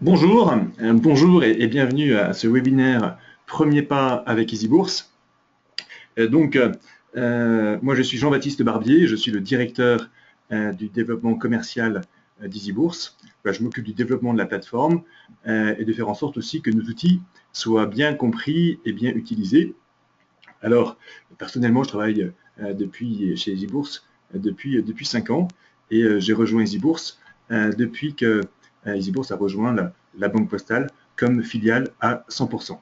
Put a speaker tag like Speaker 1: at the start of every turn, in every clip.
Speaker 1: Bonjour et bienvenue à ce webinaire Premier pas avec EasyBourse. Moi je suis Jean-Baptiste Barbier, je suis le directeur du développement commercial d'EasyBourse. Je m'occupe du développement de la plateforme et de faire en sorte aussi que nos outils soient bien compris et bien utilisés. Alors, personnellement, je travaille chez EasyBourse depuis 5 ans et j'ai rejoint EasyBourse depuis que EasyBourse a rejoint la Banque Postale comme filiale à 100%.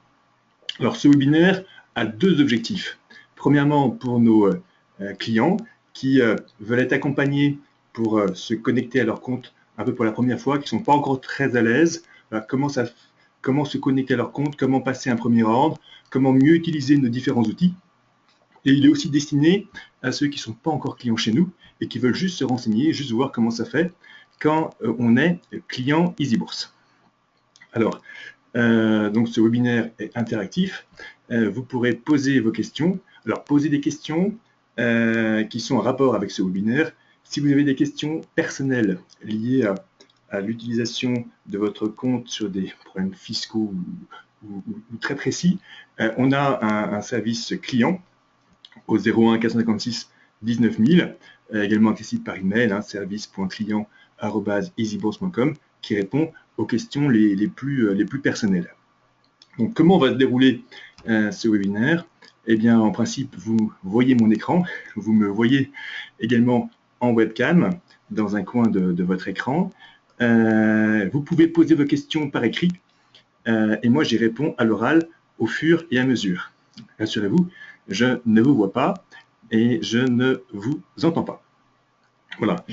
Speaker 1: Alors, ce webinaire a deux objectifs. Premièrement, pour nos clients qui veulent être accompagnés pour se connecter à leur compte un peu pour la première fois, qui ne sont pas encore très à l'aise, comment se connecter à leur compte, comment passer un premier ordre, comment mieux utiliser nos différents outils. Et il est aussi destiné à ceux qui ne sont pas encore clients chez nous et qui veulent juste se renseigner, juste voir comment ça fait quand on est client EasyBourse. Alors, donc ce webinaire est interactif. Vous pourrez poser vos questions. Alors, posez des questions qui sont en rapport avec ce webinaire. Si vous avez des questions personnelles liées à l'utilisation de votre compte sur des problèmes fiscaux ou très précis, on a un service client au 01 456 19 000, également accessible par email, service.client@easybourse.com, qui répond aux questions les plus personnelles. Donc, comment va se dérouler ce webinaire? Eh bien, en principe, vous voyez mon écran, vous me voyez également en webcam dans un coin de votre écran. Vous pouvez poser vos questions par écrit et moi, j'y réponds à l'oral au fur et à mesure. Rassurez-vous, je ne vous vois pas et je ne vous entends pas. Voilà.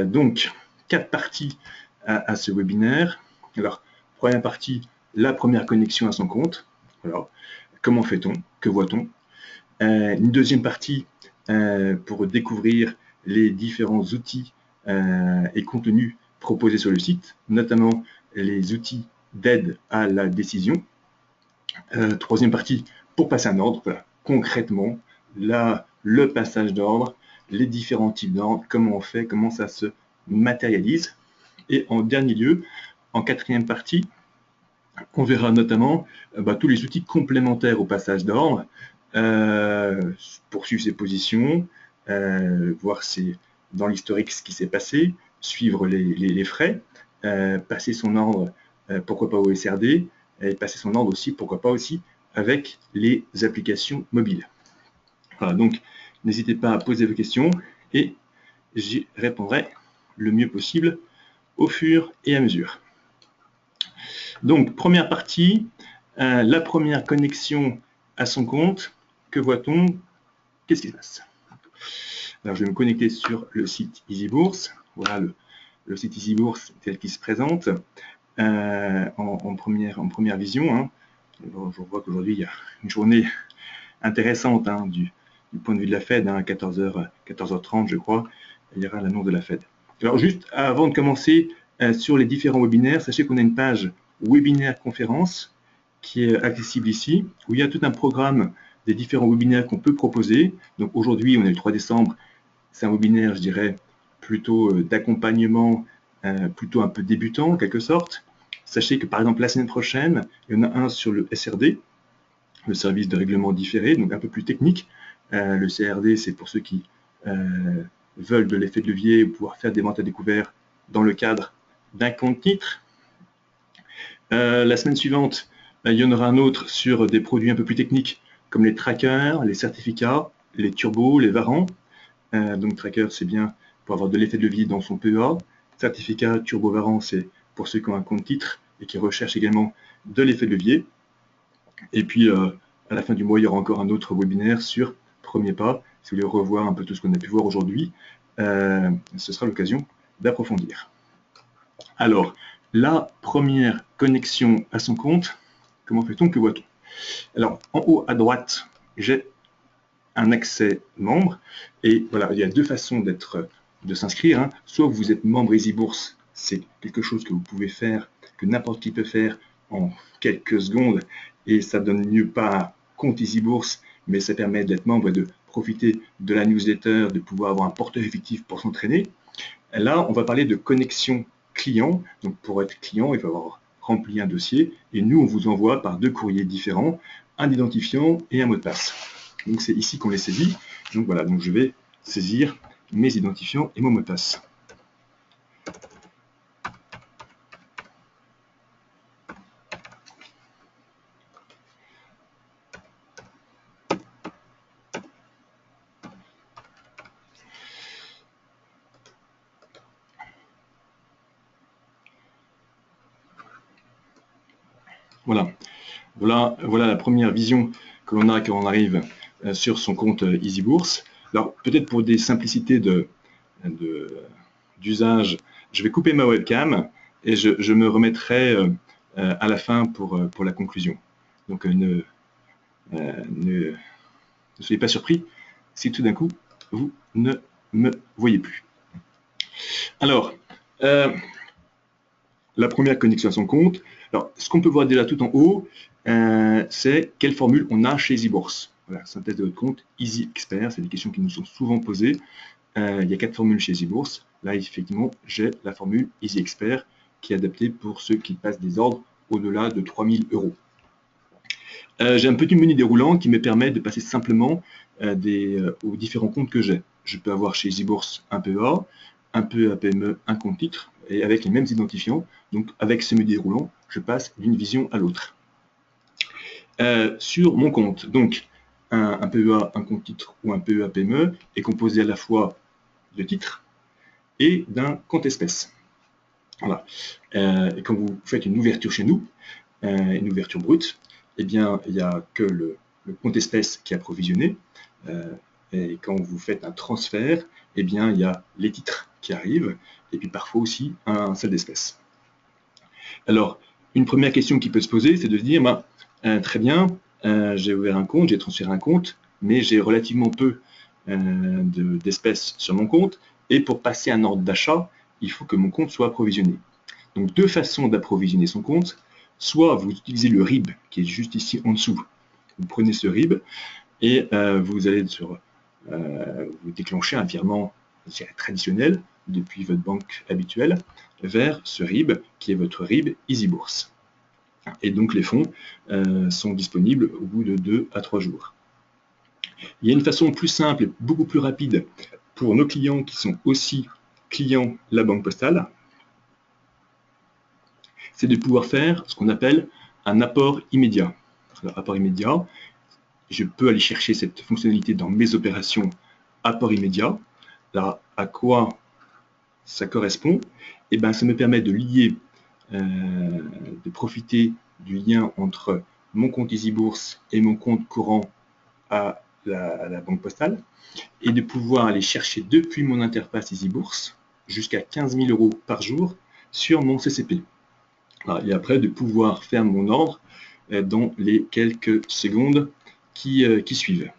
Speaker 1: Donc, 4 parties à ce webinaire. Alors, première partie, la première connexion à son compte. Alors, comment fait-on? Que voit-on? Une deuxième partie pour découvrir les différents outils et contenus proposés sur le site, notamment les outils d'aide à la décision. Troisième partie, pour passer un ordre, voilà, concrètement, là, le passage d'ordre, les différents types d'ordre, comment on fait, comment ça se matérialise. Et en dernier lieu, en quatrième partie, on verra notamment tous les outils complémentaires au passage d'ordre, poursuivre ses positions, voir dans l'historique ce qui s'est passé, suivre les frais, passer son ordre, pourquoi pas au SRD, et passer son ordre aussi, pourquoi pas aussi, avec les applications mobiles. Voilà, donc n'hésitez pas à poser vos questions et j'y répondrai le mieux possible au fur et à mesure. Donc, première partie, la première connexion à son compte. Que voit-on? Qu'est-ce qui se passe? Alors, je vais me connecter sur le site EasyBourse. Voilà le site EasyBourse tel qu'il se présente en première vision. Je vois qu'aujourd'hui, il y a une journée intéressante du point de vue de la Fed, à 14h30, je crois, il y aura l'annonce de la Fed. Alors, juste avant de commencer sur les différents webinaires, sachez qu'on a une page webinaire conférence qui est accessible ici, où il y a tout un programme des différents webinaires qu'on peut proposer. Donc aujourd'hui, on est le 3 décembre, c'est un webinaire, je dirais, plutôt d'accompagnement, plutôt un peu débutant en quelque sorte. Sachez que par exemple, la semaine prochaine, il y en a un sur le SRD, le service de règlement différé, donc un peu plus technique. Le CRD, c'est pour ceux qui veulent de l'effet de levier ou pouvoir faire des ventes à découvert dans le cadre d'un compte titre. La semaine suivante, il y en aura un autre sur des produits un peu plus techniques comme les trackers, les certificats, les turbos, les varants. Donc tracker, c'est bien pour avoir de l'effet de levier dans son PEA. Certificat, turbo, varant, c'est pour ceux qui ont un compte titre et qui recherchent également de l'effet de levier. Et puis, à la fin du mois, il y aura encore un autre webinaire sur Premier pas. Si vous voulez revoir un peu tout ce qu'on a pu voir aujourd'hui, ce sera l'occasion d'approfondir. Alors, la première connexion à son compte, comment fait-on, que voit-on? Alors, en haut à droite, j'ai un accès membre. Et voilà, il y a deux façons de s'inscrire. Soit vous êtes membre EasyBourse, c'est quelque chose que vous pouvez faire, que n'importe qui peut faire en quelques secondes, et ça donne lieu pas à un compte EasyBourse, mais ça permet d'être membre et de profiter de la newsletter, de pouvoir avoir un portefeuille fictif pour s'entraîner. Là, on va parler de connexion client. Donc, pour être client, il faut avoir rempli un dossier et nous, on vous envoie par 2 courriers différents un identifiant et un mot de passe. Donc, c'est ici qu'on les saisit. Donc, voilà, donc je vais saisir mes identifiants et mon mot de passe. Voilà la première vision que l'on a quand on arrive sur son compte EasyBourse. Alors, peut-être pour des simplicités d'usage, je vais couper ma webcam et je me remettrai à la fin pour la conclusion. Donc, ne soyez pas surpris si tout d'un coup, vous ne me voyez plus. Alors, la première connexion à son compte. Alors, ce qu'on peut voir déjà tout en haut, c'est quelle formule on a chez EasyBourse. Voilà, synthèse de votre compte Easy Expert, c'est des questions qui nous sont souvent posées. Il y a 4 formules chez EasyBourse. Là, effectivement, j'ai la formule Easy Expert qui est adaptée pour ceux qui passent des ordres au-delà de 3 000 €. J'ai un petit menu déroulant qui me permet de passer simplement aux différents comptes que j'ai. Je peux avoir chez EasyBourse un PEA, un PEA PME, un compte titre, et avec les mêmes identifiants. Donc, avec ce menu déroulant, je passe d'une vision à l'autre. Sur mon compte, donc, un PEA, un compte titre ou un PEA PME est composé à la fois de titres et d'un compte espèce. Voilà. Et quand vous faites une ouverture chez nous, une ouverture brute, eh bien, il n'y a que le compte espèce qui est approvisionné. Et quand vous faites un transfert, eh bien, il y a les titres qui arrivent, et puis parfois aussi un seul d'espèce. Alors, une première question qui peut se poser, c'est de se dire, très bien, j'ai ouvert un compte, j'ai transféré un compte, mais j'ai relativement peu d'espèces sur mon compte, et pour passer un ordre d'achat, il faut que mon compte soit approvisionné. Donc, 2 façons d'approvisionner son compte. Soit vous utilisez le RIB, qui est juste ici en dessous. Vous prenez ce RIB et vous allez vous déclencher un virement traditionnel depuis votre banque habituelle vers ce RIB, qui est votre RIB EasyBourse. Et donc, les fonds sont disponibles au bout de 2 à 3 jours. Il y a une façon plus simple et beaucoup plus rapide pour nos clients qui sont aussi clients la Banque Postale, c'est de pouvoir faire ce qu'on appelle un apport immédiat. Alors, apport immédiat, je peux aller chercher cette fonctionnalité dans mes opérations apport immédiat. Là, à quoi ça correspond? Eh bien, ça me permet de lier, de profiter du lien entre mon compte EasyBourse et mon compte courant à la Banque Postale et de pouvoir aller chercher depuis mon interface EasyBourse jusqu'à 15 000 € par jour sur mon CCP. Et après, de pouvoir faire mon ordre dans les quelques secondes qui suivent.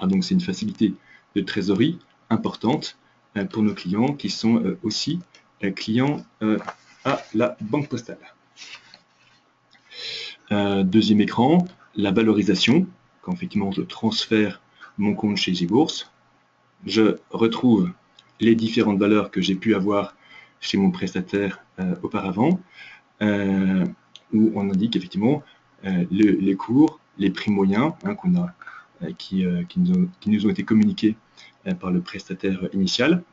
Speaker 1: Donc, c'est une facilité de trésorerie importante pour nos clients qui sont aussi clients à la Banque Postale. Deuxième écran, la valorisation. Quand effectivement je transfère mon compte chez EasyBourse, je retrouve les différentes valeurs que j'ai pu avoir chez mon prestataire auparavant, où on indique effectivement les cours, les prix moyens qui nous ont été communiqués par le prestataire initial,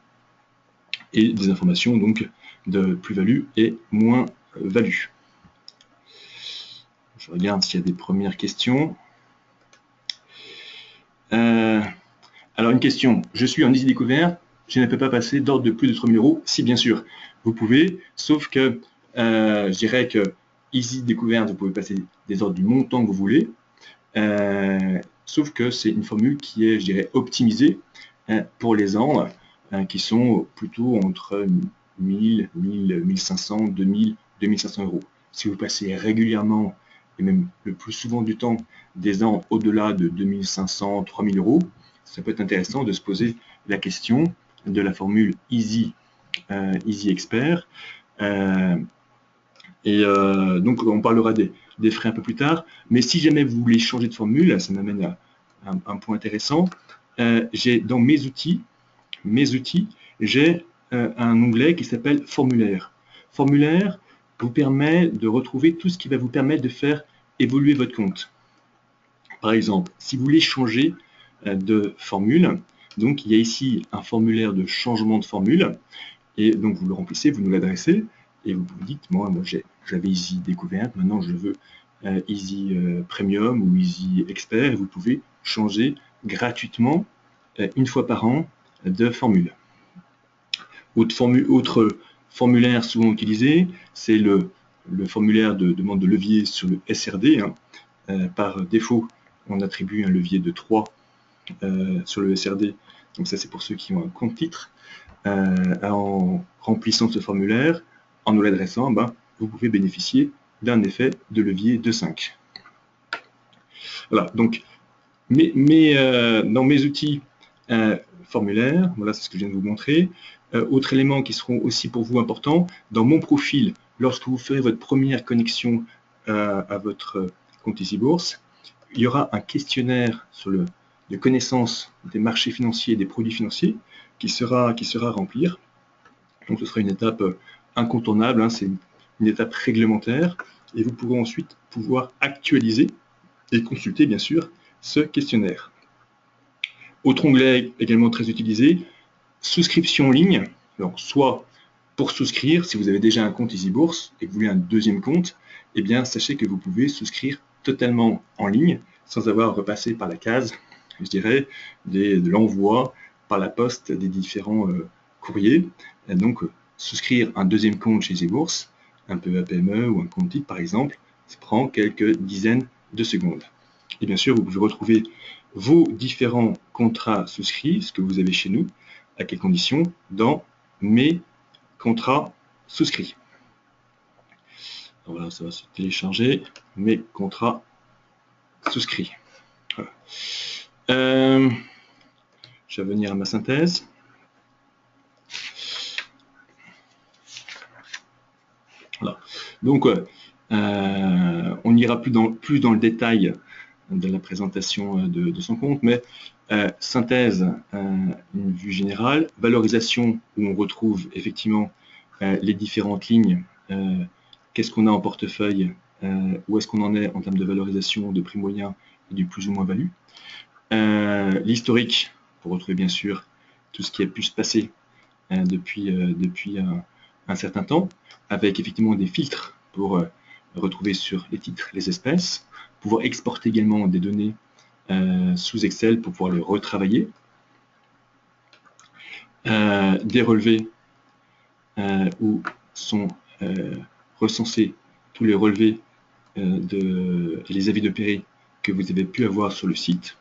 Speaker 1: et des informations donc de plus-value et moins-value. Je regarde s'il y a des premières questions. Alors une question, je suis en Easy Découvert, je ne peux pas passer d'ordre de plus de 3 000 €. Si, bien sûr, vous pouvez, sauf que je dirais que Easy Découverte, vous pouvez passer des ordres du montant que vous voulez, sauf que c'est une formule qui est, je dirais, optimisée pour les ordres qui sont plutôt entre 1000, 1500, 2000, 2500 €. Si vous passez régulièrement, et même le plus souvent du temps, des ordres au-delà de 2500, 3000 €, ça peut être intéressant de se poser la question de la formule Easy Expert. Donc, on parlera des frais un peu plus tard. Mais si jamais vous voulez changer de formule, ça m'amène à un point intéressant. J'ai dans mes outils, j'ai un onglet qui s'appelle Formulaire. Formulaire, vous permet de retrouver tout ce qui va vous permettre de faire évoluer votre compte. Par exemple, si vous voulez changer de formule, donc il y a ici un formulaire de changement de formule, et donc vous le remplissez, vous nous l'adressez, et vous vous dites, moi j'avais Easy Découverte, maintenant je veux Easy Premium ou Easy Expert, et vous pouvez changer gratuitement une fois par an de formule. Autre formulaire souvent utilisé, c'est le formulaire de demande de levier sur le SRD. Par défaut, on attribue un levier de 3 sur le SRD. Donc ça, c'est pour ceux qui ont un compte titre. En remplissant ce formulaire, en nous l'adressant, vous pouvez bénéficier d'un effet de levier de 5. Voilà, donc dans mes outils formulaires, voilà, c'est ce que je viens de vous montrer. Autres éléments qui seront aussi pour vous importants, dans mon profil, lorsque vous ferez votre première connexion à votre compte Easy Bourse, il y aura un questionnaire sur de connaissance des marchés financiers et des produits financiers qui sera à remplir. Donc ce sera une étape incontournable, c'est une étape réglementaire, et vous pourrez ensuite pouvoir actualiser et consulter bien sûr ce questionnaire. Autre onglet également très utilisé, souscription en ligne. Donc soit pour souscrire, si vous avez déjà un compte Easy Bourse et que vous voulez un deuxième compte, eh bien sachez que vous pouvez souscrire totalement en ligne sans avoir à repasser par la case, je dirais, de l'envoi par la poste des différents courriers. Et donc souscrire un deuxième compte chez Easy Bourse, un PME ou un compte titre par exemple, ça prend quelques dizaines de secondes. Et bien sûr, vous pouvez retrouver vos différents contrats souscrits, ce que vous avez chez nous, à quelles conditions, dans mes contrats souscrits. Alors voilà, ça va se télécharger, mes contrats souscrits. Voilà. Je vais venir à ma synthèse. Voilà. Donc, on n'ira plus dans le détail de la présentation de son compte, mais synthèse, une vue générale, valorisation où on retrouve effectivement les différentes lignes, qu'est-ce qu'on a en portefeuille, où est-ce qu'on en est en termes de valorisation, de prix moyen et du plus ou moins value. L'historique, pour retrouver bien sûr tout ce qui a pu se passer depuis un certain temps, avec effectivement des filtres pour retrouver sur les titres les espèces, pouvoir exporter également des données sous Excel pour pouvoir les retravailler, des relevés où sont recensés tous les relevés et les avis d'opérés que vous avez pu avoir sur le site.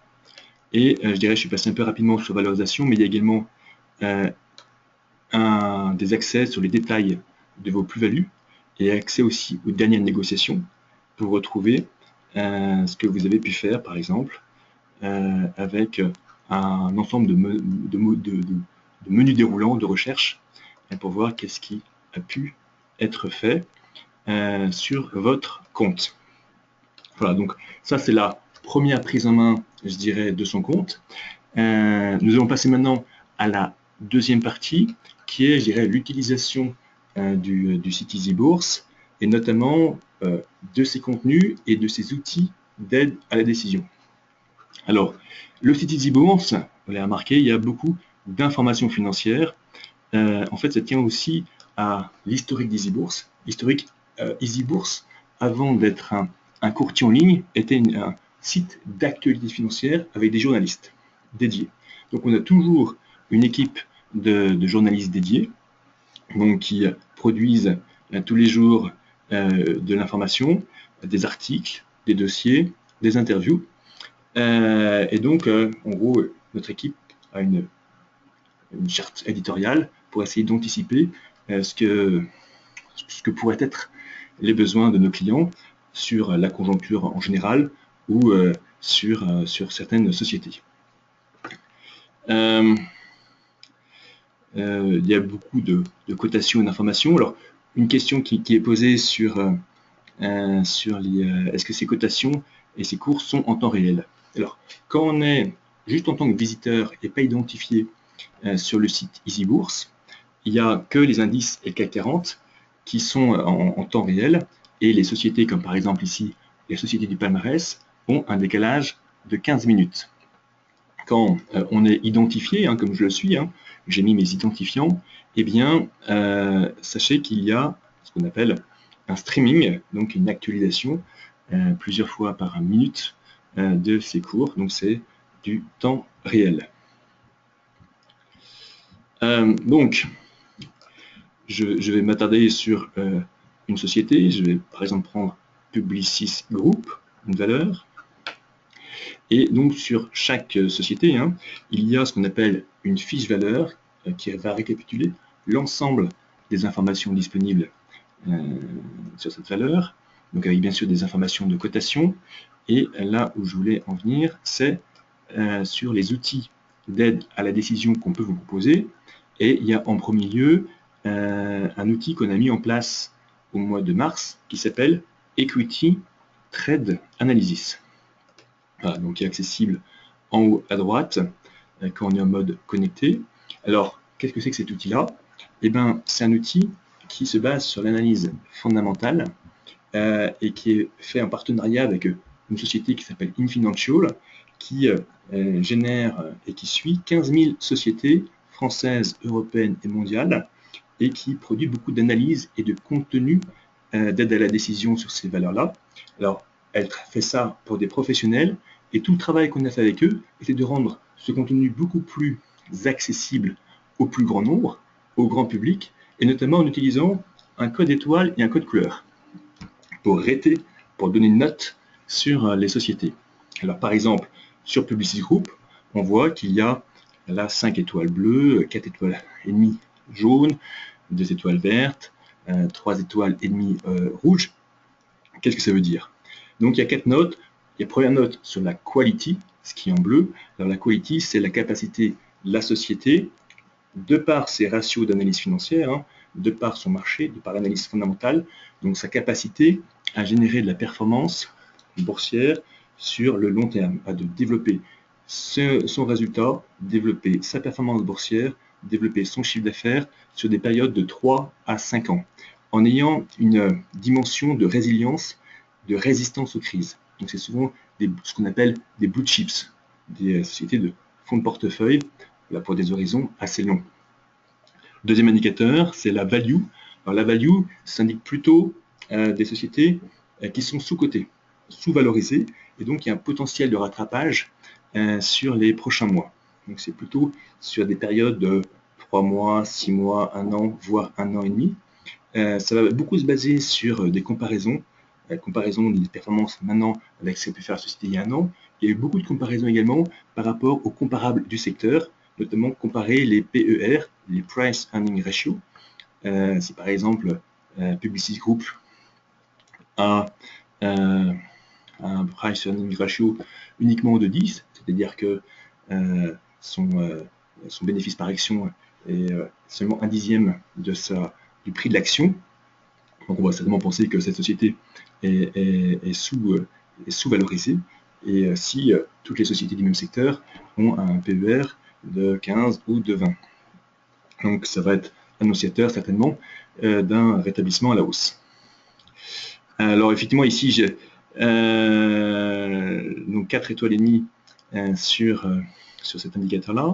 Speaker 1: Et je dirais, je suis passé un peu rapidement sur valorisation, mais il y a également des accès sur les détails de vos plus-values et accès aussi aux dernières négociations pour retrouver ce que vous avez pu faire, par exemple, avec un ensemble de menus déroulants de recherche pour voir qu'est-ce qui a pu être fait sur votre compte. Voilà, donc ça c'est la première prise en main, je dirais, de son compte. Nous allons passer maintenant à la deuxième partie, qui est, je dirais, l'utilisation du site Easy Bourse, et notamment de ses contenus et de ses outils d'aide à la décision. Alors, le site Easy Bourse, vous l'avez remarqué, il y a beaucoup d'informations financières. En fait, ça tient aussi à l'historique d'Easy Bourse. L'historique Easy Bourse, avant d'être un courtier en ligne, était un site d'actualité financière avec des journalistes dédiés. Donc, on a toujours une équipe de journalistes dédiés donc, qui produisent tous les jours de l'information, des articles, des dossiers, des interviews. Et donc, en gros, notre équipe a une charte éditoriale pour essayer d'anticiper ce que pourraient être les besoins de nos clients sur la conjoncture en général ou sur certaines sociétés. Il y a beaucoup de cotations et d'informations. Alors, une question qui est posée sur est-ce que ces cotations et ces cours sont en temps réel? Alors, quand on est juste en tant que visiteur et pas identifié sur le site Easy Bourse, il n'y a que les indices et le CAC 40 qui sont en temps réel, et les sociétés, comme par exemple ici, les sociétés du palmarès, ont un décalage de 15 minutes. Quand on est identifié, comme je le suis, j'ai mis mes identifiants, eh bien, sachez qu'il y a ce qu'on appelle un streaming, donc une actualisation plusieurs fois par minute de ces cours, donc c'est du temps réel. Donc, je vais m'attarder sur une société. Je vais par exemple prendre Publicis Group, une valeur. Et donc sur chaque société, il y a ce qu'on appelle une fiche valeur qui va récapituler l'ensemble des informations disponibles sur cette valeur, donc avec bien sûr des informations de cotation. Et là où je voulais en venir, c'est sur les outils d'aide à la décision qu'on peut vous proposer. Et il y a en premier lieu un outil qu'on a mis en place au mois de mars qui s'appelle Equity Trade Analysis. Voilà, donc qui est accessible en haut à droite quand on est en mode connecté. Alors, qu'est-ce que c'est que cet outil-là? Eh bien, c'est un outil qui se base sur l'analyse fondamentale et qui est fait en partenariat avec une société qui s'appelle Infinancial, qui génère et qui suit 15 000 sociétés françaises, européennes et mondiales, et qui produit beaucoup d'analyses et de contenu d'aide à la décision sur ces valeurs-là. Alors, elle fait ça pour des professionnels, et tout le travail qu'on a fait avec eux était de rendre ce contenu beaucoup plus accessible au plus grand nombre, au grand public, et notamment en utilisant un code étoile et un code couleur pour rater, pour donner une note sur les sociétés. Alors par exemple, sur Publicis Group, on voit qu'il y a là 5 étoiles bleues, 4 étoiles et demie jaunes, 2 étoiles vertes, 3 étoiles et demie rouges. Qu'est-ce que ça veut dire? Donc il y a 4 notes. Il y a première note sur la quality, ce qui est en bleu. Alors la quality, c'est la capacité de la société, de par ses ratios d'analyse financière, de par son marché, de par l'analyse fondamentale, donc sa capacité à générer de la performance boursière sur le long terme, à de développer son résultat, développer sa performance boursière, développer son chiffre d'affaires sur des périodes de 3 à 5 ans, en ayant une dimension de résilience, de résistance aux crises. Donc c'est souvent ce qu'on appelle des blue chips, des sociétés de fonds de portefeuille, là pour des horizons assez longs. Deuxième indicateur, c'est la value. Alors la value s'indique plutôt des sociétés qui sont sous-cotées, sous-valorisées, et donc il y a un potentiel de rattrapage sur les prochains mois. Donc c'est plutôt sur des périodes de 3 mois, 6 mois, 1 an, voire 1 an et demi. Ça va beaucoup se baser sur des comparaisons, comparaison des performances maintenant avec ce qu'a pu faire la société il y a 1 an. Il y a eu beaucoup de comparaisons également par rapport aux comparables du secteur, notamment comparer les PER, les Price Earning Ratio. Si par exemple Publicis Group a un Price Earning Ratio uniquement de 10, c'est-à-dire que son bénéfice par action est seulement 1/10 du prix de l'action. Donc on va certainement penser que cette société est sous-valorisée. Et si toutes les sociétés du même secteur ont un PER de 15 ou de 20. Donc ça va être annonciateur certainement d'un rétablissement à la hausse. Alors effectivement ici j'ai donc 4 étoiles et demie sur cet indicateur-là.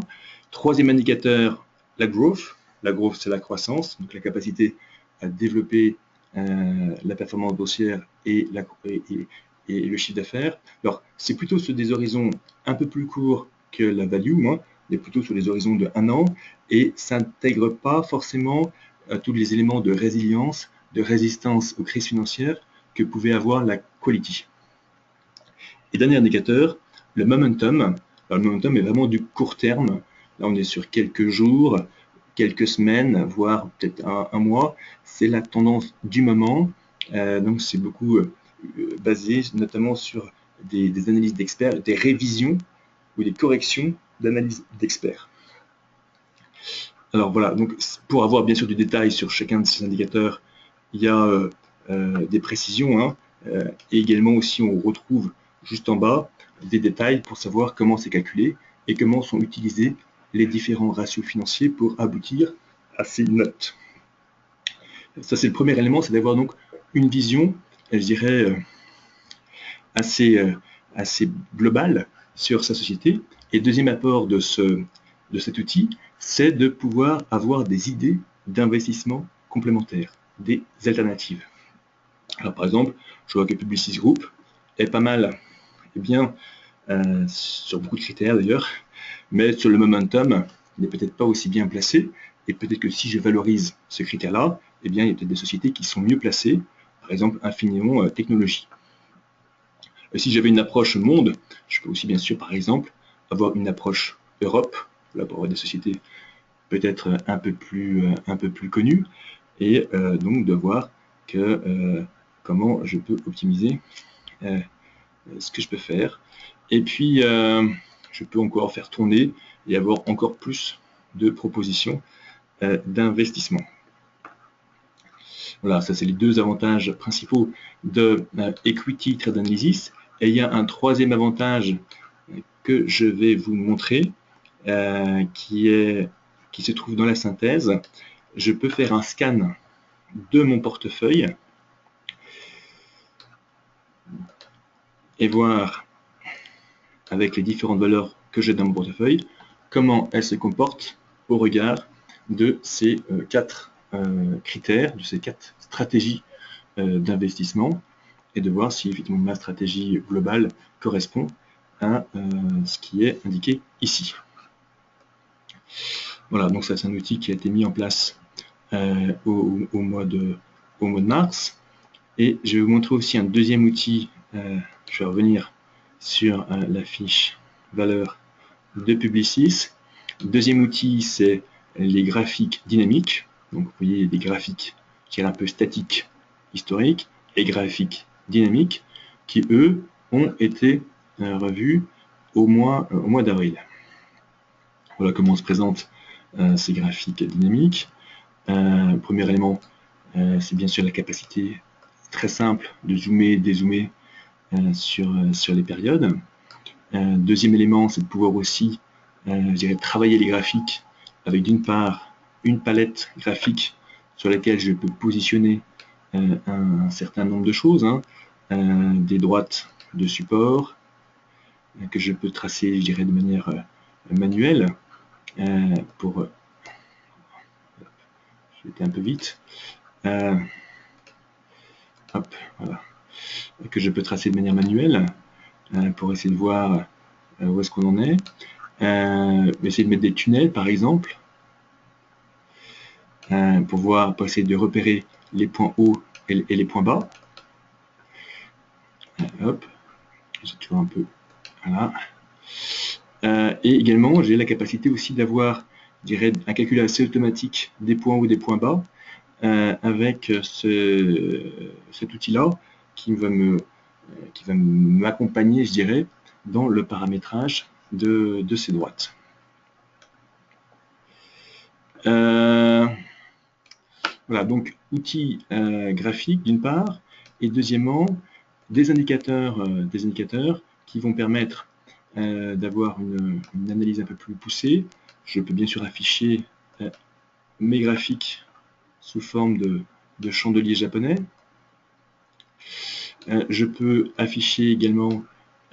Speaker 1: Troisième indicateur, la growth. La growth, c'est la croissance, donc la capacité à développer la performance boursière et le chiffre d'affaires. Alors, c'est plutôt sur des horizons un peu plus courts que la value, mais plutôt sur les horizons de 1 an, et ça n'intègre pas forcément tous les éléments de résilience, de résistance aux crises financières que pouvait avoir la quality. Et dernier indicateur, le momentum. Alors, le momentum est vraiment du court terme. Là, on est sur quelques jours, quelques semaines, voire peut-être un mois. C'est la tendance du moment. Donc, c'est beaucoup basé notamment sur des analyses d'experts, des révisions ou des corrections d'analyses d'experts. Alors voilà, donc pour avoir bien sûr du détail sur chacun de ces indicateurs, il y a des précisions, et également aussi on retrouve juste en bas des détails pour savoir comment c'est calculé et comment sont utilisés les différents ratios financiers pour aboutir à ces notes. Ça, c'est le premier élément, c'est d'avoir donc une vision, je dirais, assez globale sur sa société. Et deuxième apport de cet outil, c'est de pouvoir avoir des idées d'investissement complémentaires, des alternatives. Alors par exemple, je vois que Publicis Group est pas mal, eh bien, sur beaucoup de critères d'ailleurs, mais sur le momentum, il n'est peut-être pas aussi bien placé, et peut-être que si je valorise ce critère-là, eh bien, il y a peut-être des sociétés qui sont mieux placées, par exemple Infineon Technologies. Et si j'avais une approche monde, je peux aussi bien sûr, par exemple, avoir une approche Europe, là pour avoir des sociétés peut-être un peu plus connues, et donc de voir que comment je peux optimiser ce que je peux faire. Et puis, je peux encore faire tourner et avoir encore plus de propositions d'investissement. Voilà, ça c'est les deux avantages principaux de Equity Trade Analysis. Et il y a un troisième avantage que je vais vous montrer, qui se trouve dans la synthèse. Je peux faire un scan de mon portefeuille et voir, avec les différentes valeurs que j'ai dans mon portefeuille, comment elles se comportent au regard de ces quatre critères, de ces quatre stratégies d'investissement, et de voir si effectivement ma stratégie globale correspond à ce qui est indiqué ici. Voilà, donc ça c'est un outil qui a été mis en place au mois de mars. Et je vais vous montrer aussi un deuxième outil. Je vais revenir sur la fiche valeur de Publicis. Le deuxième outil, c'est les graphiques dynamiques. Donc vous voyez des graphiques qui sont un peu statiques, historiques, et graphiques dynamiques, qui eux ont été revus au mois d'avril. Voilà comment se présentent ces graphiques dynamiques. Premier élément, c'est bien sûr la capacité très simple de zoomer, dézoomer sur les périodes. Deuxième élément, c'est de pouvoir aussi travailler les graphiques avec d'une part une palette graphique sur laquelle je peux positionner un certain nombre de choses, des droites de support que je peux tracer, je dirais, de manière manuelle pour... J'étais un peu vite. Hop, voilà. Que je peux tracer de manière manuelle pour essayer de voir où est-ce qu'on en est. Essayer de mettre des tunnels, par exemple, pour essayer de repérer les points hauts et les points bas. Hop, j'ai toujours un peu... Voilà. Et également, j'ai la capacité aussi d'avoir, je dirais, un calcul assez automatique des points hauts et des points bas avec cet outil-là qui va m'accompagner, je dirais, dans le paramétrage de ces droites. Voilà, donc outils graphiques d'une part, et deuxièmement, des indicateurs qui vont permettre d'avoir une analyse un peu plus poussée. Je peux bien sûr afficher mes graphiques sous forme de chandelier japonais. Je peux afficher également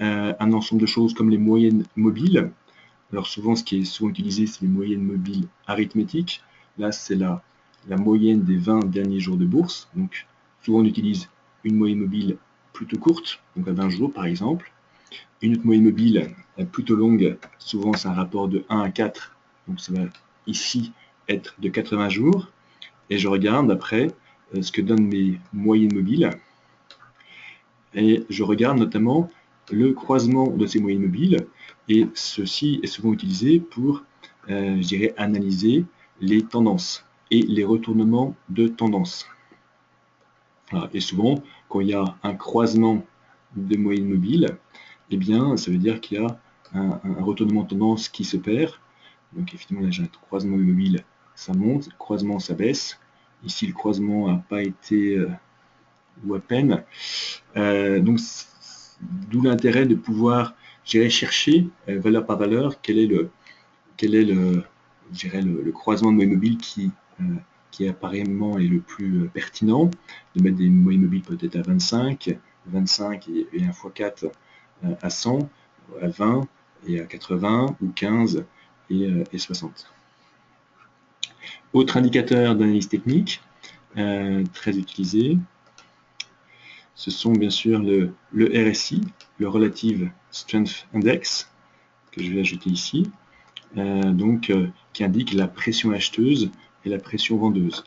Speaker 1: un ensemble de choses comme les moyennes mobiles. Alors souvent, ce qui est souvent utilisé, c'est les moyennes mobiles arithmétiques. Là, c'est la moyenne des 20 derniers jours de bourse. Donc souvent, on utilise une moyenne mobile plutôt courte, donc à 20 jours par exemple. Une autre moyenne mobile plutôt longue, souvent c'est un rapport de 1 à 4, donc ça va ici être de 80 jours. Et je regarde après ce que donnent mes moyennes mobiles. Et je regarde notamment le croisement de ces moyennes mobiles. Et ceci est souvent utilisé pour, je dirais, analyser les tendances et les retournements de tendance. Voilà. Et souvent, quand il y a un croisement de moyennes mobiles, eh bien, ça veut dire qu'il y a un retournement de tendance qui se perd. Donc, effectivement, là, j'ai un croisement mobile, ça monte, le croisement, ça baisse. Ici, le croisement n'a pas été, ou à peine. Donc, d'où l'intérêt de pouvoir, chercher, valeur par valeur, quel est le croisement de moyenne mobile qui apparemment est le plus pertinent, de mettre des moyens mobiles peut-être à 25 et 1 x 4 à 100, à 20 et à 80, ou 15 et 60. Autre indicateur d'analyse technique, très utilisé, ce sont bien sûr le RSI, le Relative Strength Index, que je vais ajouter ici, qui indique la pression acheteuse et la pression vendeuse.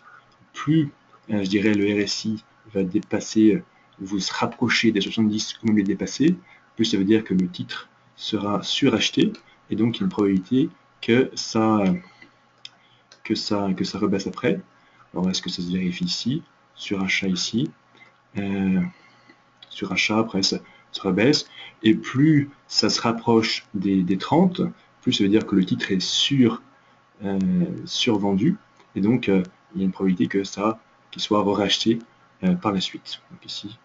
Speaker 1: Plus, je dirais, le RSI va dépasser, vous se rapprocher des 70 ou même les dépasser, plus ça veut dire que le titre sera suracheté, et donc il y a une probabilité que ça rebaisse après. Alors est-ce que ça se vérifie ici, surachat ici, surachat, après ça se rebaisse, et plus ça se rapproche des 30, plus ça veut dire que le titre est survendu, et donc il y a une probabilité que qu'il soit racheté par la suite. Donc ici,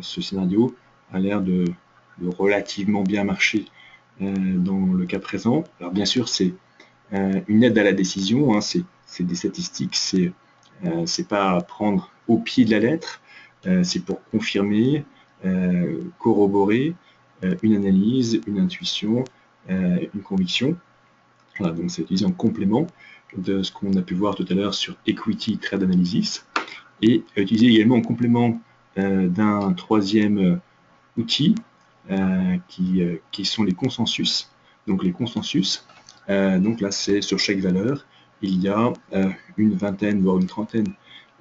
Speaker 1: ce scénario a l'air de relativement bien marcher dans le cas présent. Alors bien sûr, c'est une aide à la décision, hein, c'est des statistiques, c'est pas à prendre au pied de la lettre, c'est pour confirmer, corroborer une analyse, une intuition, une conviction. Voilà, donc c'est utilisé en complément de ce qu'on a pu voir tout à l'heure sur Equity Trade Analysis, et utilisé également en complément d'un troisième outil qui sont les consensus. Donc les consensus, donc là c'est sur chaque valeur, il y a une vingtaine voire une trentaine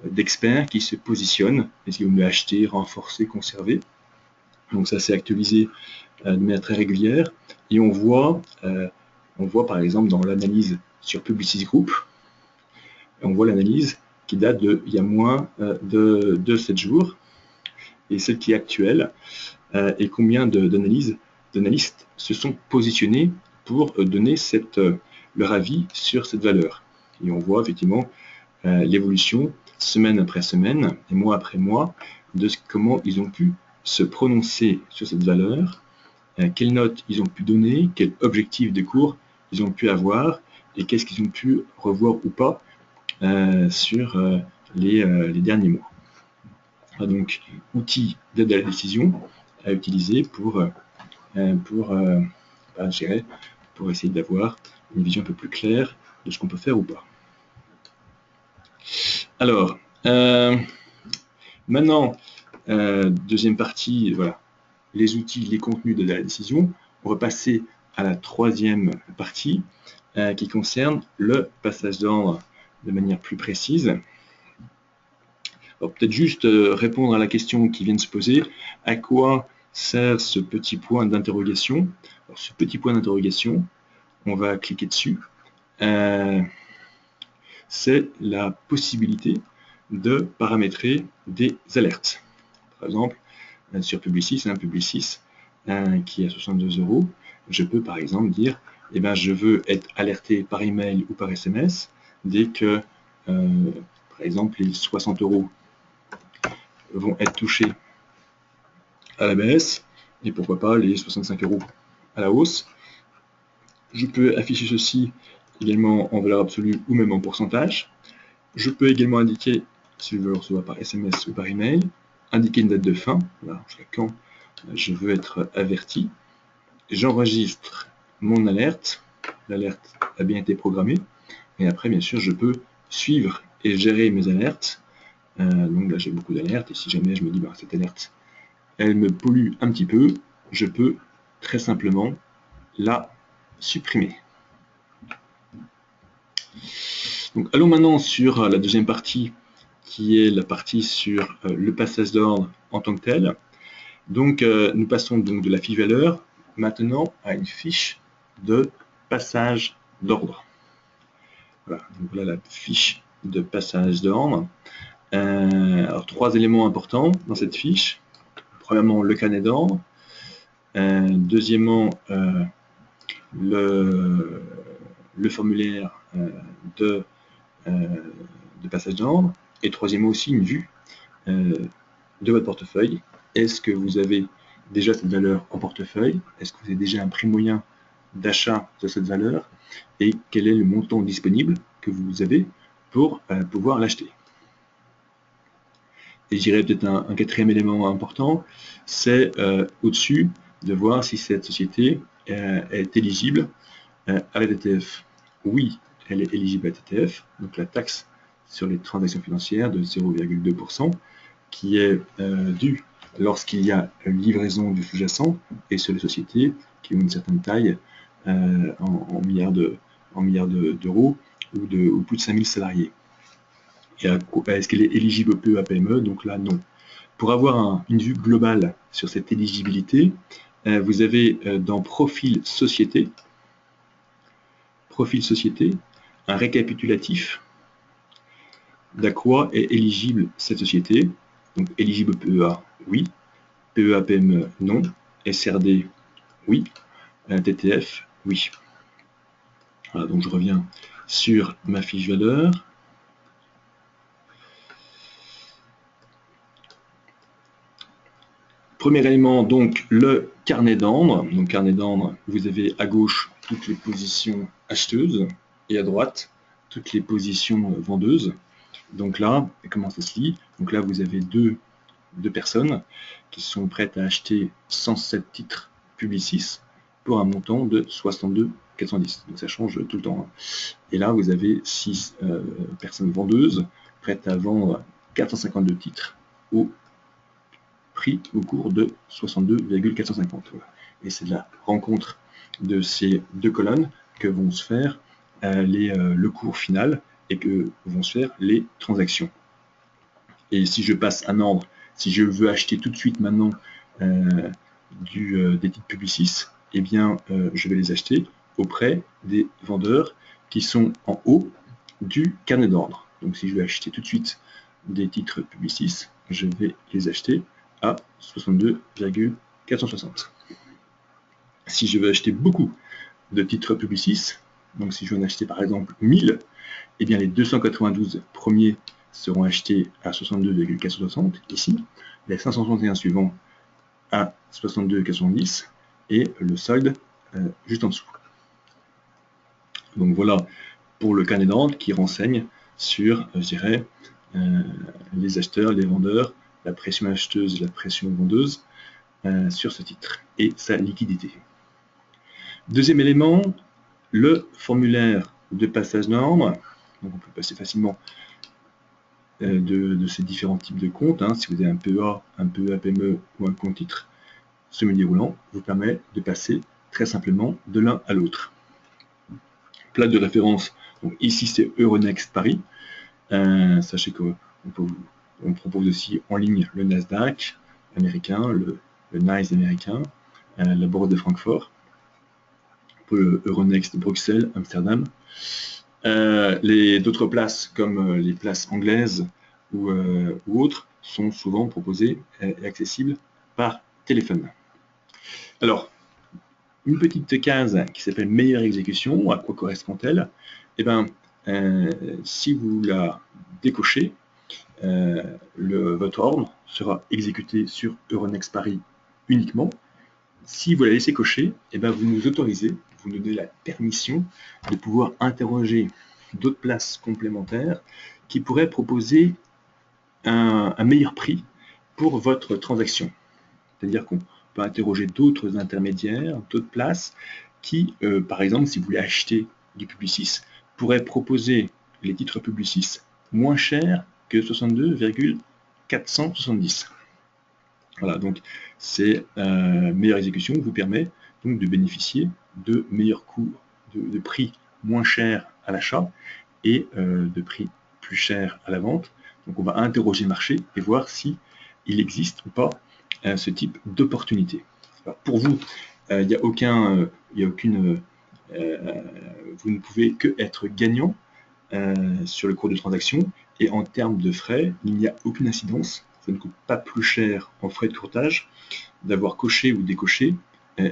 Speaker 1: d'experts qui se positionnent, est-ce qu'ils vont mieux acheter, renforcer, conserver. Donc ça c'est actualisé de manière très régulière, et on voit par exemple dans l'analyse sur Publicis Group, on voit l'analyse qui date il y a moins de 7 jours, et celle qui est actuelle, et combien d'analystes se sont positionnés pour donner leur avis sur cette valeur. Et on voit effectivement l'évolution semaine après semaine et mois après mois de comment ils ont pu se prononcer sur cette valeur, quelles notes ils ont pu donner, quel objectif de cours ils ont pu avoir, et qu'est-ce qu'ils ont pu revoir ou pas sur les derniers mois. Donc, outil d'aide à la décision à utiliser pour essayer d'avoir une vision un peu plus claire de ce qu'on peut faire ou pas. Alors, maintenant, deuxième partie, voilà, les outils, les contenus de la décision. On va passer à la troisième partie qui concerne le passage d'ordre de manière plus précise. Peut-être juste répondre à la question qui vient de se poser, à quoi sert ce petit point d'interrogation? Ce petit point d'interrogation, on va cliquer dessus, c'est la possibilité de paramétrer des alertes. Par exemple, sur Publicis, un Publicis qui est à 62 €, je peux par exemple dire, eh ben, je veux être alerté par email ou par SMS dès que, par exemple, les 60 € vont être touchés à la baisse, et pourquoi pas les 65 € à la hausse. Je peux afficher ceci également en valeur absolue ou même en pourcentage. Je peux également indiquer si je veux le recevoir par SMS ou par email, indiquer une date de fin, voilà, jusqu'à quand je veux être averti. J'enregistre mon alerte, l'alerte a bien été programmée, et après bien sûr je peux suivre et gérer mes alertes. Donc là j'ai beaucoup d'alertes, et si jamais je me dis cette alerte elle me pollue un petit peu, je peux très simplement la supprimer. Donc allons maintenant sur la deuxième partie, qui est la partie sur le passage d'ordre en tant que tel. Donc nous passons donc de la fiche valeur maintenant à une fiche de passage d'ordre. Voilà, donc voilà la fiche de passage d'ordre. Alors 3 éléments importants dans cette fiche. Premièrement, le carnet d'ordre. Deuxièmement, le formulaire de passage d'ordre. Et troisièmement aussi, une vue de votre portefeuille. Est-ce que vous avez déjà cette valeur en portefeuille? Est-ce que vous avez déjà un prix moyen d'achat de cette valeur? Et quel est le montant disponible que vous avez pour pouvoir l'acheter. Et je dirais peut-être un quatrième élément important, c'est au-dessus de voir si cette société est éligible à la TTF. Oui, elle est éligible à la TTF, donc la taxe sur les transactions financières de 0,2%, qui est due lorsqu'il y a une livraison du sous-jacent et sur les sociétés qui ont une certaine taille en milliards d'euros ou plus de 5000 salariés. Est-ce qu'elle est éligible au PEA-PME? Donc là, non. Pour avoir une vue globale sur cette éligibilité, vous avez dans Profil Société, un récapitulatif d'à quoi est éligible cette société. Donc éligible au PEA, oui. PEA-PME, non. SRD, oui. TTF, oui. Voilà, donc je reviens sur ma fiche valeur. Premier élément, donc le carnet d'ordre. Donc carnet d'ordre, vous avez à gauche toutes les positions acheteuses et à droite toutes les positions vendeuses. Donc là, comment ça se lit? Donc là, vous avez deux personnes qui sont prêtes à acheter 107 titres Publicis pour un montant de 62 410. Donc ça change tout le temps. Et là, vous avez 6 personnes vendeuses prêtes à vendre 452 titres au prix au cours de 62,450. Et c'est de la rencontre de ces deux colonnes que vont se faire le cours final et que vont se faire les transactions. Et si je passe un ordre, si je veux acheter tout de suite maintenant des titres Publicis, eh bien je vais les acheter auprès des vendeurs qui sont en haut du carnet d'ordre. Donc si je veux acheter tout de suite des titres Publicis, je vais les acheter à 62,460. Si je veux acheter beaucoup de titres Publicis, donc si je veux en acheter par exemple 1000, eh bien les 292 premiers seront achetés à 62,460 ici, les 561 suivants à 62,470 et le solde juste en dessous. Donc voilà pour le carnet d'ordre qui renseigne sur, je dirais, les acheteurs, les vendeurs, la pression acheteuse et la pression vendeuse sur ce titre et sa liquidité. Deuxième élément, le formulaire de passage d'ordre. Donc on peut passer facilement de ces différents types de comptes. Si vous avez un PEA, un PEA-PME ou un compte titre semi-déroulant, vous permet de passer très simplement de l'un à l'autre. Plate de référence, donc ici c'est Euronext Paris. Sachez qu'on propose aussi en ligne le Nasdaq américain, le NYSE américain, la bourse de Francfort, le Euronext Bruxelles, Amsterdam. D'autres places comme les places anglaises ou autres sont souvent proposées et accessibles par téléphone. Alors, une petite case qui s'appelle meilleure exécution, à quoi correspond-elle? Eh bien, si vous la décochez, votre ordre sera exécuté sur Euronext Paris uniquement. Si vous la laissez cocher, eh bien, vous nous autorisez, vous nous donnez la permission de pouvoir interroger d'autres places complémentaires qui pourraient proposer un meilleur prix pour votre transaction. C'est-à-dire qu'on peut interroger d'autres intermédiaires, d'autres places qui, par exemple, si vous voulez acheter du Publicis, pourraient proposer les titres Publicis moins chers que 62,470. Voilà, donc c'est meilleure exécution vous permet donc de bénéficier de meilleurs coûts, de prix moins chers à l'achat et de prix plus chers à la vente. Donc on va interroger le marché et voir si il existe ou pas ce type d'opportunité. Pour vous, il n'y a aucune, vous ne pouvez que être gagnant sur le cours de transaction et en termes de frais, il n'y a aucune incidence. Ça ne coûte pas plus cher en frais de courtage d'avoir coché ou décoché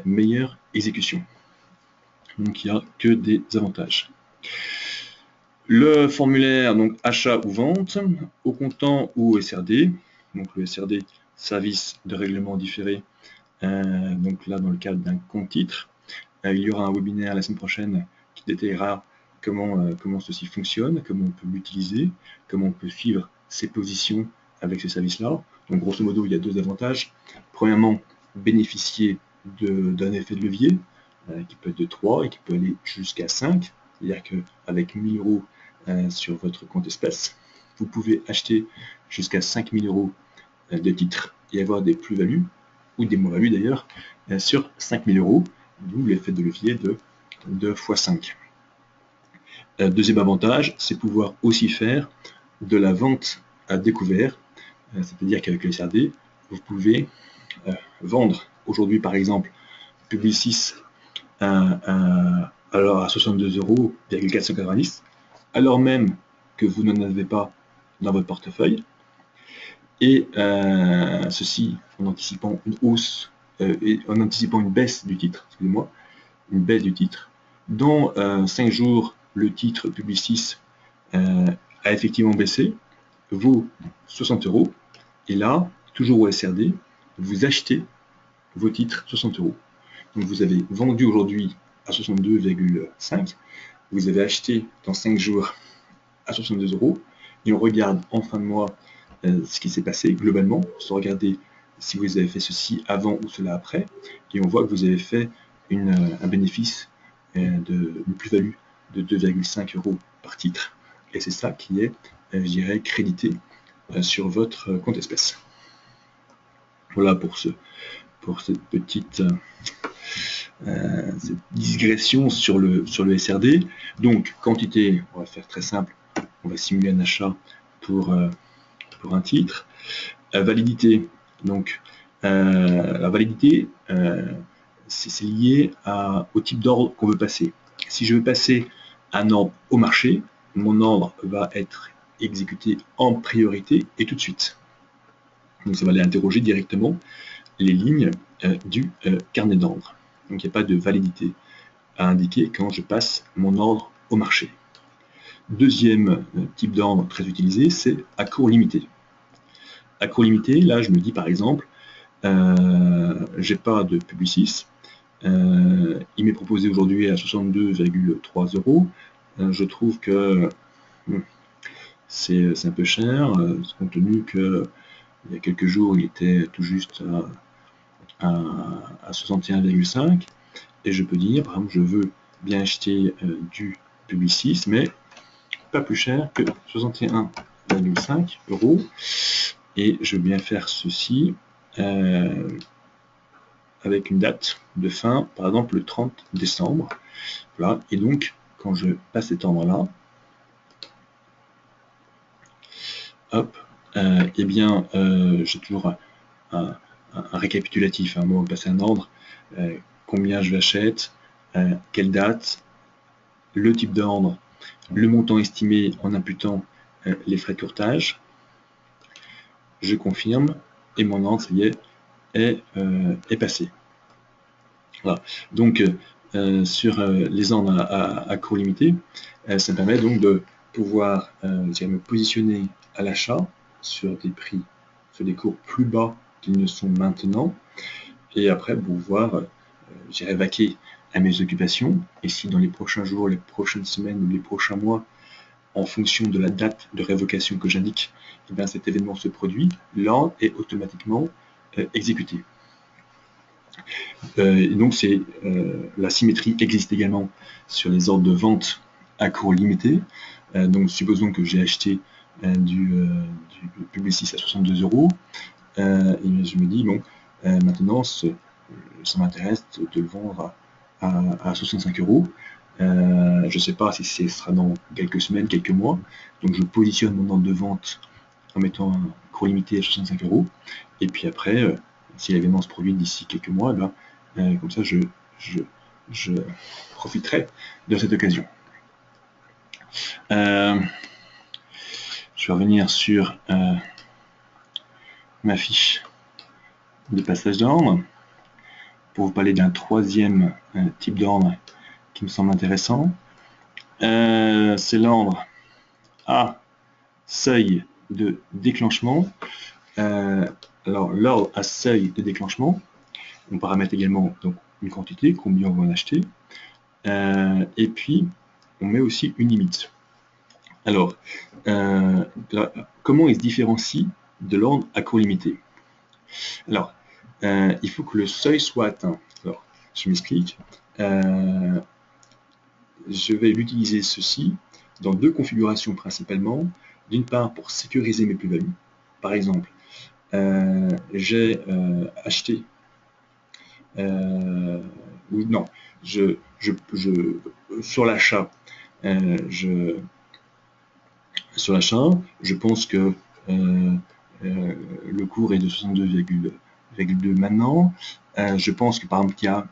Speaker 1: meilleure exécution. Donc il n'y a que des avantages. Le formulaire, donc achat ou vente, au comptant ou au SRD. Donc le SRD, service de règlement différé, donc là dans le cadre d'un compte titre. Il y aura un webinaire la semaine prochaine qui détaillera comment ceci fonctionne, comment on peut l'utiliser, comment on peut suivre ses positions avec ce service-là. Donc grosso modo, il y a deux avantages. Premièrement, bénéficier d'un effet de levier qui peut être de 3 et qui peut aller jusqu'à 5. C'est-à-dire qu'avec 1000 euros sur votre compte espèce, vous pouvez acheter jusqu'à 5000 euros de titres et avoir des plus-values, ou des moins-values d'ailleurs, sur 5000 euros, d'où l'effet de levier de x5. Deuxième avantage, c'est pouvoir aussi faire de la vente à découvert, c'est-à-dire qu'avec le SRD, vous pouvez vendre aujourd'hui par exemple Publicis alors à 62,490 €, alors même que vous n'en avez pas dans votre portefeuille, et ceci en anticipant une hausse et en anticipant une baisse du titre, excusez-moi, une baisse du titre. Dans 5 jours, le titre Publicis a effectivement baissé, vaut 60 €, et là, toujours au SRD, vous achetez vos titres 60 €. Donc vous avez vendu aujourd'hui à 62,5, vous avez acheté dans 5 jours à 62 €, et on regarde en fin de mois ce qui s'est passé globalement, sans regarder si vous avez fait ceci avant ou cela après, et on voit que vous avez fait un bénéfice une plus-value de 2,5 € par titre, et c'est ça qui est, je dirais, crédité sur votre compte espèce. Voilà pour cette petite cette digression sur le SRD. Donc, quantité, on va faire très simple, on va simuler un achat pour un titre. Validité, donc la validité, c'est lié au type d'ordre qu'on veut passer. Si je veux passer un ordre au marché, mon ordre va être exécuté en priorité et tout de suite. Donc ça va aller interroger directement les lignes du carnet d'ordre. Donc il n'y a pas de validité à indiquer quand je passe mon ordre au marché. Deuxième type d'ordre très utilisé, c'est à cours limité. À cours limité, là je me dis par exemple, j'ai pas de Publicis, il m'est proposé aujourd'hui à 62,3 €. Je trouve que c'est un peu cher, compte tenu que il y a quelques jours il était tout juste à 61,5, et je peux dire par exemple je veux bien acheter du Publicis, mais pas plus cher que 61,5 €, et je veux bien faire ceci avec une date de fin, par exemple le 30 décembre. Voilà, et donc quand je passe cet ordre-là, hop, eh bien j'ai toujours un récapitulatif, un mot, passer un ordre, combien je l'achète, quelle date, le type d'ordre, le montant estimé en imputant les frais de courtage, je confirme, et mon ordre, ça y est passé. Voilà. Donc sur les ordres à cours limité, ça me permet donc de pouvoir me positionner à l'achat sur des prix, sur des cours plus bas qu'ils ne sont maintenant, et après pouvoir vaquer à mes occupations, et si dans les prochains jours, les prochaines semaines ou les prochains mois, en fonction de la date de révocation que j'indique, eh bien cet événement se produit, l'ordre est automatiquement exécuté. Et donc la symétrie existe également sur les ordres de vente à cours limité. Donc supposons que j'ai acheté du Publicis à 62 €, et je me dis bon, maintenant ça m'intéresse de le vendre à 65 €. Je ne sais pas si ce sera dans quelques semaines, quelques mois, donc je positionne mon ordre de vente en mettant un cours limité à 65 €, et puis après, si l'événement se produit d'ici quelques mois, comme ça je profiterai de cette occasion. Je vais revenir sur ma fiche de passage d'ordre pour vous parler d'un troisième type d'ordre qui me semble intéressant. C'est l'ordre à seuil de déclenchement. Alors l'ordre à seuil de déclenchement, on paramètre également donc une quantité, combien on va en acheter, et puis on met aussi une limite. Alors, comment il se différencie de l'ordre à cours limité? Alors, il faut que le seuil soit atteint. Alors, je m'explique. Je vais l'utiliser ceci dans deux configurations principalement. D'une part, pour sécuriser mes plus-values. Par exemple, j'ai acheté ou non, sur l'achat, je pense que le cours est de 62,2 maintenant. Je pense que par exemple il y a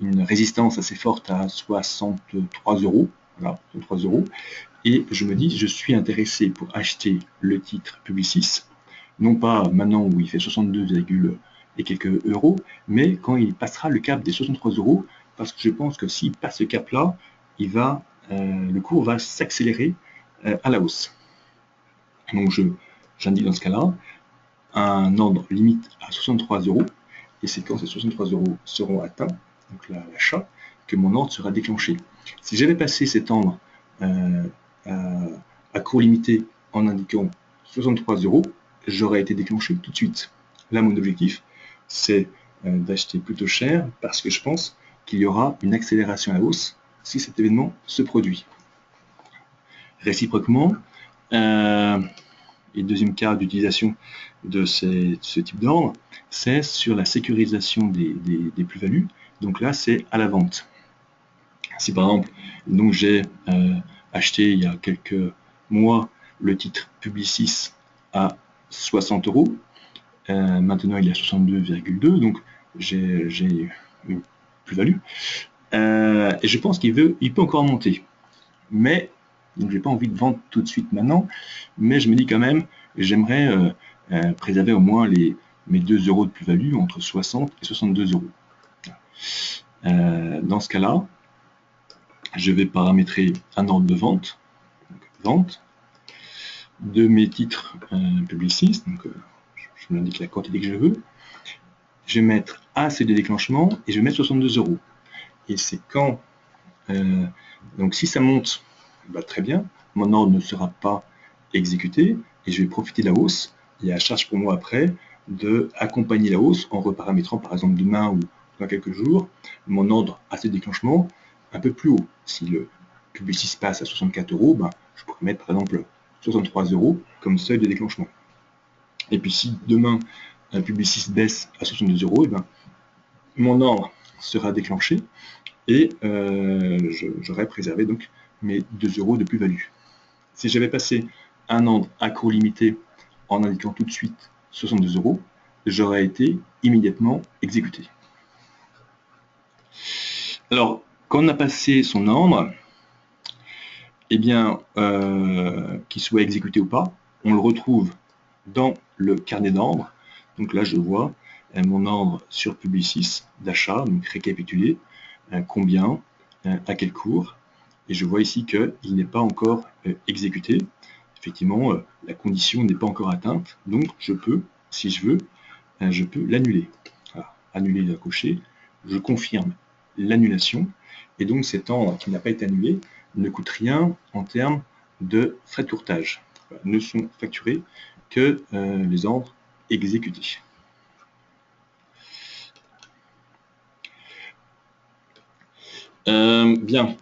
Speaker 1: une résistance assez forte à 63 euros. Voilà, 63 euros. Et je me dis, je suis intéressé pour acheter le titre Publicis, non pas maintenant où il fait 62, et quelques euros, mais quand il passera le cap des 63 euros, parce que je pense que s'il passe ce cap-là, le cours va s'accélérer à la hausse. Donc j'indique dans ce cas-là un ordre limite à 63 euros, et c'est quand ces 63 euros seront atteints, donc l'achat, que mon ordre sera déclenché. Si j'avais passé cet ordre à cours limité en indiquant 63 euros, j'aurais été déclenché tout de suite. Là, mon objectif, c'est d'acheter plutôt cher parce que je pense qu'il y aura une accélération à la hausse si cet événement se produit. Réciproquement, et deuxième cas d'utilisation de ce type d'ordre, c'est sur la sécurisation des plus-values. Donc là, c'est à la vente. Si par exemple, donc j'ai acheté il y a quelques mois le titre Publicis à 60 euros, maintenant il est à 62,2, donc j'ai une plus-value. Et je pense qu'il peut encore monter. Mais, donc j'ai pas envie de vendre tout de suite maintenant, mais je me dis quand même, j'aimerais préserver au moins mes 2 euros de plus-value entre 60 et 62 euros. Dans ce cas-là, je vais paramétrer un ordre de vente, de mes titres Publicis, donc je m'indique la quantité que je veux. Je vais mettre AC de déclenchement et je vais mettre 62 euros. Et c'est quand, donc si ça monte, bah, très bien, mon ordre ne sera pas exécuté et je vais profiter de la hausse. Il y a à charge pour moi après de accompagner la hausse en reparamétrant par exemple demain ou dans quelques jours mon ordre AC de déclenchement un peu plus haut. Si le Publicis passe à 64 euros, bah, je pourrais mettre par exemple 63 euros comme seuil de déclenchement. Et puis si demain un Publicis baisse à 62 euros, et ben, mon ordre sera déclenché et j'aurai préservé donc mes 2 euros de plus-value. Si j'avais passé un ordre à cours limité en indiquant tout de suite 62 euros, j'aurais été immédiatement exécuté. Alors, quand on a passé son ordre, eh bien, qu'il soit exécuté ou pas, on le retrouve dans le carnet d'ordre. Donc là, je vois mon ordre sur Publicis d'achat, donc récapitulé, combien, à quel cours, et je vois ici qu'il n'est pas encore exécuté. Effectivement, la condition n'est pas encore atteinte, donc je peux, si je veux, je peux l'annuler. Annuler à cocher, je confirme l'annulation, et donc cet ordre qui n'a pas été annulé ne coûte rien en termes de frais de courtage. Ne sont facturés que les ordres exécutés. Bien.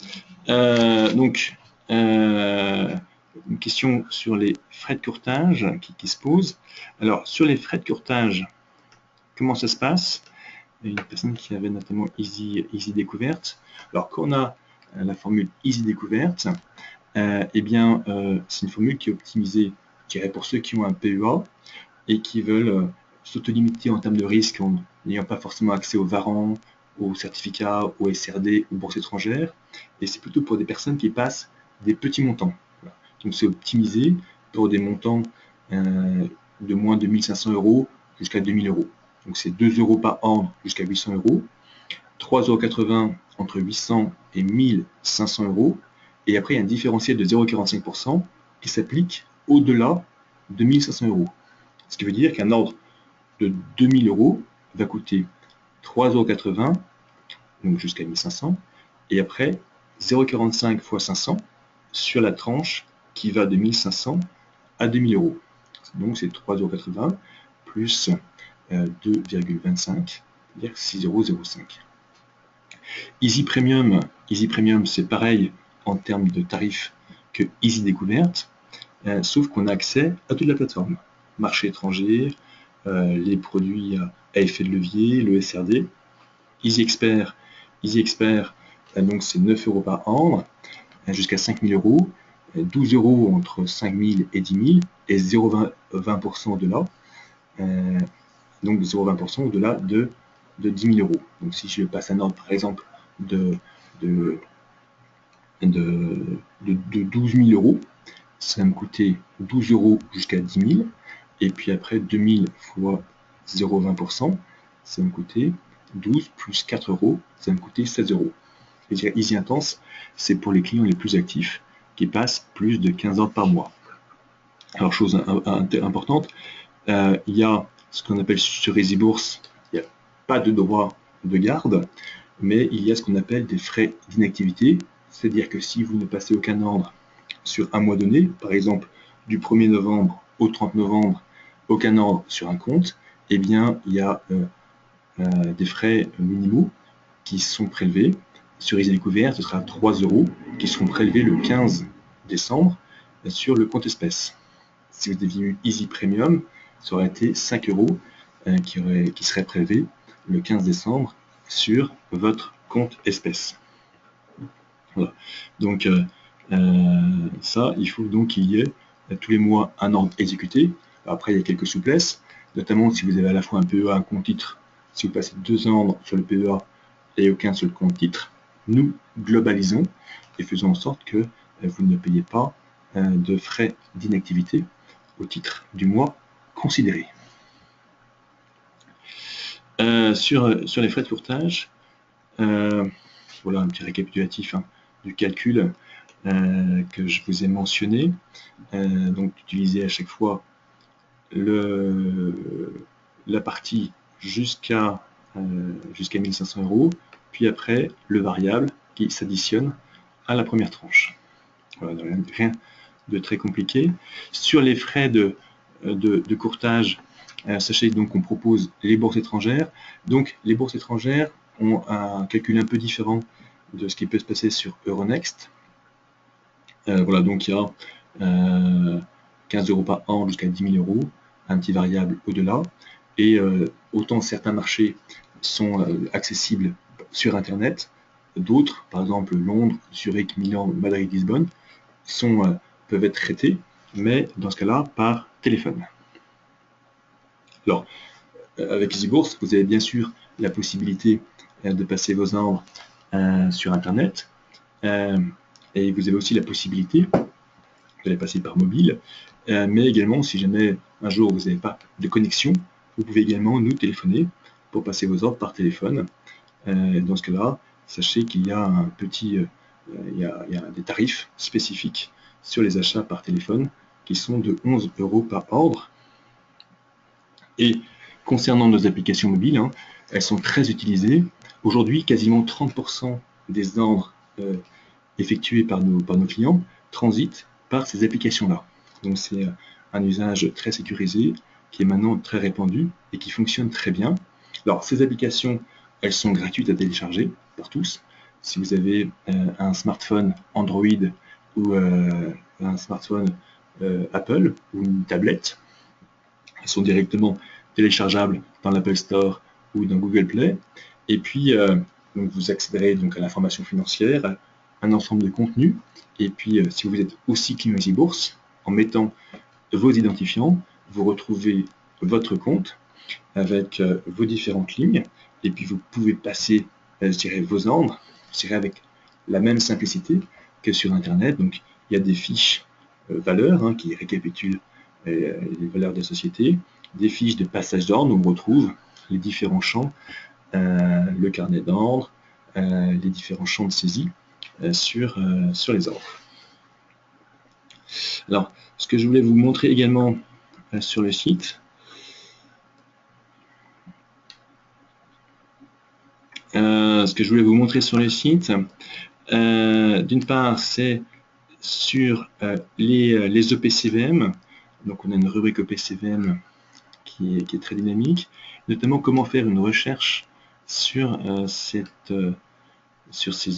Speaker 1: Donc, une question sur les frais de courtage qui se pose. Alors, sur les frais de courtage, comment ça se passe? Une personne qui avait notamment Easy Découverte. Alors, quand on a la formule Easy Découverte, eh bien, c'est une formule qui est optimisée, je dirais, pour ceux qui ont un PEA et qui veulent s'autolimiter en termes de risque en n'ayant pas forcément accès aux varants, aux certificats, aux SRD, aux bourses étrangères. Et c'est plutôt pour des personnes qui passent des petits montants. Voilà. Donc c'est optimisé pour des montants de moins de 1500 euros jusqu'à 2000 euros. Donc c'est 2 euros par ordre jusqu'à 800 euros, 3,80 € entre 800 et 1500 euros, et après il y a un différentiel de 0,45% qui s'applique au-delà de 1500 euros. Ce qui veut dire qu'un ordre de 2000 euros va coûter 3,80 €, donc jusqu'à 1500, et après 0,45 fois 500 sur la tranche qui va de 1500 à 2000 euros. Donc c'est 3,80 € plus 2,25, c'est-à-dire 6,05 €. Easy Premium c'est pareil en termes de tarifs que Easy Découverte, sauf qu'on a accès à toute la plateforme. Marché étranger, les produits à effet de levier, le SRD. Easy Expert, donc c'est 9 € par an, jusqu'à 5000 €, 12 € entre 5000 et 10 000, et 0,20% au-delà, donc 0,20% au-delà de 10 000 €. Donc si je passe un ordre par exemple de 12 000 €, ça va me coûter 12 € jusqu'à 10 000, et puis après 2000 fois 0,20%, ça va me coûter 12 plus 4 €, ça va me coûter 16 €. C'est-à-dire Easy Intense, c'est pour les clients les plus actifs qui passent plus de 15 ordres par mois. Alors, chose importante, il y a ce qu'on appelle sur Easy Bourse, il n'y a pas de droit de garde, mais il y a ce qu'on appelle des frais d'inactivité, c'est-à-dire que si vous ne passez aucun ordre sur un mois donné, par exemple du 1er novembre au 30 novembre, aucun ordre sur un compte, eh bien il y a des frais minimaux qui sont prélevés. Sur Easy Découverte, ce sera 3 € qui seront prélevés le 15 décembre sur le compte espèces. Si vous aviez eu Easy Premium, ça aurait été 5 € qui seraient prélevés le 15 décembre sur votre compte espèces. Voilà. Donc ça, il faut donc qu'il y ait tous les mois un ordre exécuté. Après, il y a quelques souplesses, notamment si vous avez à la fois un PEA, un compte titre. Si vous passez 2 ordres sur le PEA et aucun sur le compte titre, nous globalisons et faisons en sorte que vous ne payez pas de frais d'inactivité au titre du mois considéré. Sur les frais de courtage, voilà un petit récapitulatif du calcul que je vous ai mentionné. Donc utiliser à chaque fois la partie jusqu'à 1500 €, puis après le variable qui s'additionne à la première tranche. Voilà, rien de très compliqué. Sur les frais de courtage, sachez donc qu'on propose les bourses étrangères. Donc les bourses étrangères ont un calcul un peu différent de ce qui peut se passer sur Euronext. Voilà, donc il y a 15 € par an jusqu'à 10 000 €, un petit variable au-delà. Et autant certains marchés sont accessibles sur Internet, d'autres, par exemple Londres, Zurich, Milan, Madrid, Lisbonne, peuvent être traités, mais dans ce cas-là, par téléphone. Alors, avec Easy Bourse, vous avez bien sûr la possibilité de passer vos ordres sur Internet, et vous avez aussi la possibilité de passer par mobile, mais également, si jamais un jour vous n'avez pas de connexion, vous pouvez également nous téléphoner pour passer vos ordres par téléphone. Dans ce cas-là, sachez qu'il y a il y a des tarifs spécifiques sur les achats par téléphone qui sont de 11 € par ordre. Et concernant nos applications mobiles, elles sont très utilisées. Aujourd'hui, quasiment 30% des ordres effectués par nos clients transitent par ces applications-là. Donc c'est un usage très sécurisé qui est maintenant très répandu et qui fonctionne très bien. Alors ces applications, elles sont gratuites à télécharger pour tous. Si vous avez un smartphone Android ou un smartphone Apple ou une tablette, elles sont directement téléchargeables dans l'Apple Store ou dans Google Play. Et puis donc vous accéderez donc à l'information financière, à un ensemble de contenus. Et puis si vous êtes aussi client Easy Bourse, en mettant vos identifiants, vous retrouvez votre compte avec vos différentes lignes, et puis vous pouvez passer, je dirais, vos ordres, je dirais, avec la même simplicité que sur Internet. Donc il y a des fiches valeurs qui récapitulent les valeurs de la société, des fiches de passage d'ordre où on retrouve les différents champs, le carnet d'ordre, les différents champs de saisie sur les ordres. Alors, ce que je voulais vous montrer également sur le site, D'une part, c'est sur les EPCVM. Donc on a une rubrique EPCVM qui est très dynamique, notamment comment faire une recherche sur ces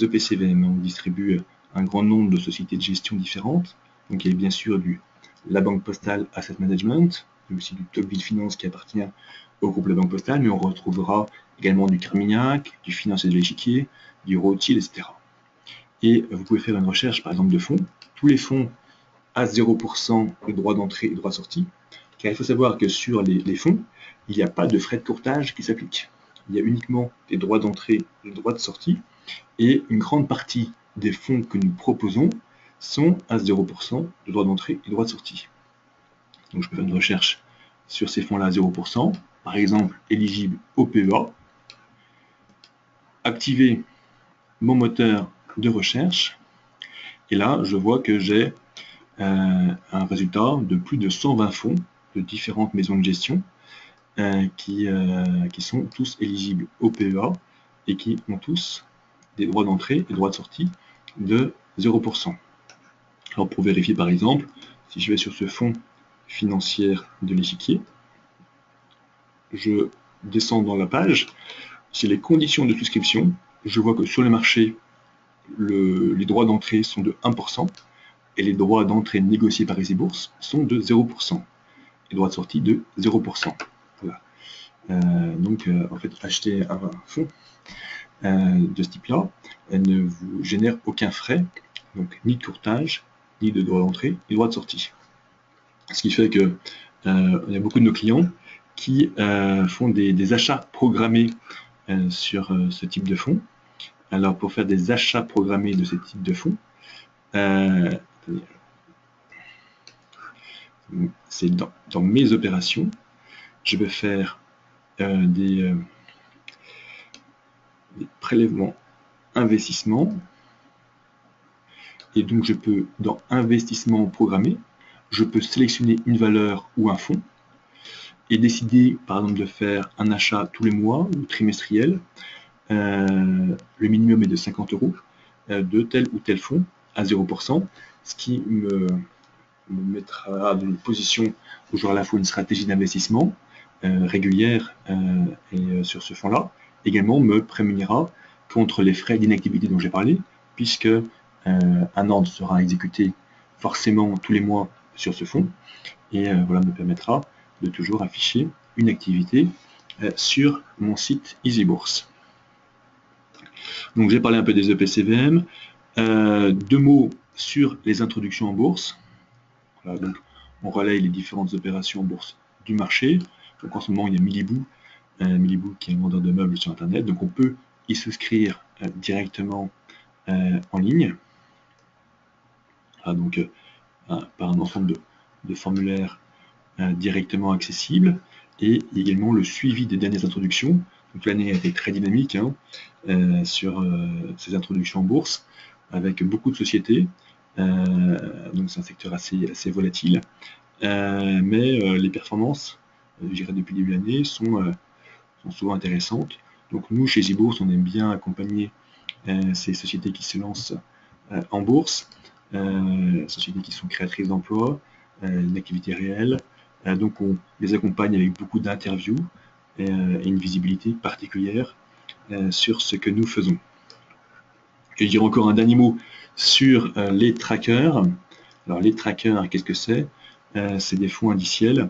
Speaker 1: EPCVM. On distribue un grand nombre de sociétés de gestion différentes. Donc il y a bien sûr la Banque Postale Asset Management, il y a aussi du Tocqueville Finance qui appartient au groupe La Banque Postale, mais on retrouvera également du Carmignac, du Financier de l'Échiquier, du Rothschild, etc. Et vous pouvez faire une recherche, par exemple, de fonds. Tous les fonds à 0% de droit d'entrée et droit de sortie, car il faut savoir que sur les fonds, il n'y a pas de frais de courtage qui s'appliquent. Il y a uniquement des droits d'entrée et des droits de sortie, et une grande partie des fonds que nous proposons sont à 0% de droit d'entrée et droit de sortie. Donc je peux faire une recherche sur ces fonds-là à 0%, par exemple éligible au PEA, activer mon moteur de recherche, et là je vois que j'ai un résultat de plus de 120 fonds de différentes maisons de gestion qui sont tous éligibles au PEA et qui ont tous des droits d'entrée et droits de sortie de 0%. Alors pour vérifier par exemple, si je vais sur ce fonds financier de l'Échiquier, je descends dans la page, c'est les conditions de souscription, je vois que sur le marché, les droits d'entrée sont de 1%, et les droits d'entrée négociés par EasyBourse sont de 0%, et droits de sortie de 0%. Voilà. Donc, en fait, acheter un fonds de ce type-là ne vous génère aucun frais, donc ni de courtage, ni de droit d'entrée, ni de droit de sortie. Ce qui fait que il y a beaucoup de nos clients qui font des achats programmés sur ce type de fonds. Alors, pour faire des achats programmés de ce type de fonds, c'est dans mes opérations, je vais faire des prélèvements investissement, et donc je peux, dans investissement programmé, je peux sélectionner une valeur ou un fonds et décider par exemple de faire un achat tous les mois ou trimestriel. Le minimum est de 50 € de tel ou tel fonds à 0%, ce qui me mettra dans une position où j'aurai à la fois une stratégie d'investissement régulière et sur ce fonds-là, également me prémunira contre les frais d'inactivité dont j'ai parlé, puisque un ordre sera exécuté forcément tous les mois sur ce fonds, et voilà, me permettra de toujours afficher une activité sur mon site EasyBourse. Donc j'ai parlé un peu des EPCVM, 2 mots sur les introductions en bourse. Voilà, donc on relaye les différentes opérations en bourse du marché. Donc en ce moment il y a Milibou qui est un vendeur de meubles sur internet, donc on peut y souscrire directement en ligne. Voilà, donc par un ensemble de formulaires directement accessibles, et également le suivi des dernières introductions. Donc l'année a été très dynamique sur ces introductions en bourse, avec beaucoup de sociétés. Donc c'est un secteur assez volatile, mais les performances, je dirais depuis le début de l'année, sont souvent intéressantes. Donc nous, chez EasyBourse, on aime bien accompagner ces sociétés qui se lancent en bourse, sociétés qui sont créatrices d'emplois, une activité réelle. Donc on les accompagne avec beaucoup d'interviews et une visibilité particulière sur ce que nous faisons. Et je dirais encore un dernier mot sur les trackers. Alors les trackers, qu'est-ce que c'est? C'est des fonds indiciels